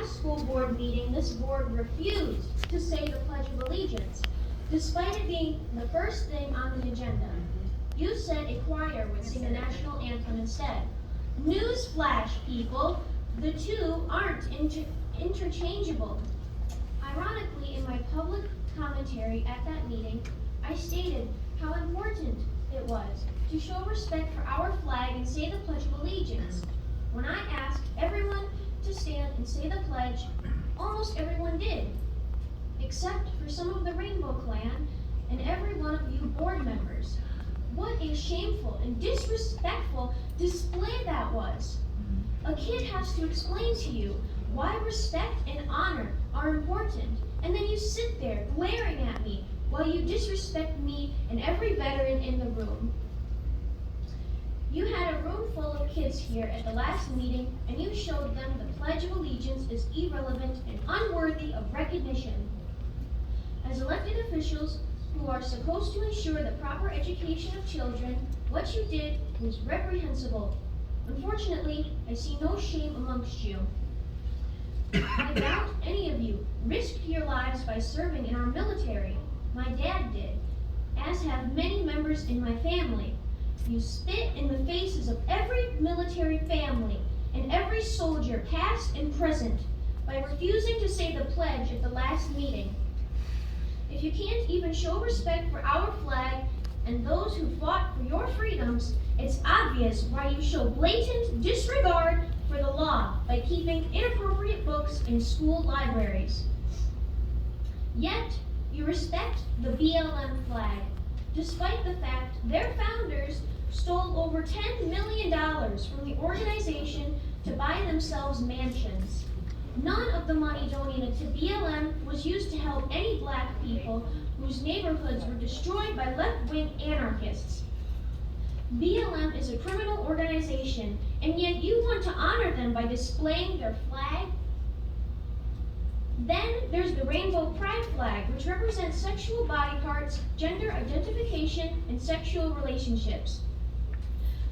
last school board meeting, this board refused to say the Pledge of Allegiance, despite it being the first thing on the agenda. You said a choir would sing the national anthem instead. Newsflash, people, the two aren't interchangeable. Ironically, in my public commentary at that meeting, I stated how important it was to show respect for our flag and say the Pledge of Allegiance. When I asked everyone to stand and say the pledge, almost everyone did, except for some of the Rainbow Clan and every one of you board members. What a shameful and disrespectful display that was. A kid has to explain to you why respect and honor are important, and then you sit there glaring at me while you disrespect me and every veteran in the room. You had a room full of kids here at the last meeting, and you showed them the Pledge of Allegiance is irrelevant and unworthy of recognition. As elected officials who are supposed to ensure the proper education of children, what you did was reprehensible. Unfortunately, I see no shame amongst you. I doubt any of you risked your lives by serving in our military. My dad did, as have many members in my family. You spit in the faces of every military family and every soldier, past and present, by refusing to say the pledge at the last meeting. If you can't even show respect for our flag and those who fought for your freedoms, it's obvious why you show blatant disregard for the law by keeping inappropriate books in school libraries. Yet, you respect the BLM flag, despite the fact their founders stole over $10 million from the organization to buy themselves mansions. None of the money donated to BLM was used to help any black people whose neighborhoods were destroyed by left-wing anarchists. BLM is a criminal organization, and yet you want to honor them by displaying their flag? Then there's the Rainbow Pride flag, which represents sexual body parts, gender identification, and sexual relationships.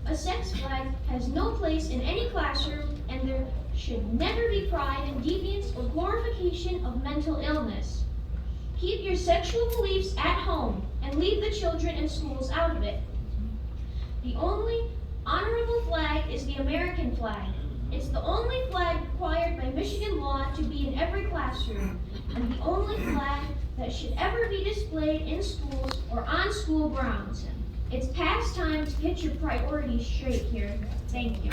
A sex flag has no place in any classroom, and there should never be pride in deviance or glorification of mental illness. Keep your sexual beliefs at home and leave the children in schools out of it. The only honorable flag is the American flag. It's the only flag required by Michigan law to be in every classroom, and the only flag that should ever be displayed in schools or on school grounds. It's past time to get your priorities straight here. Thank you.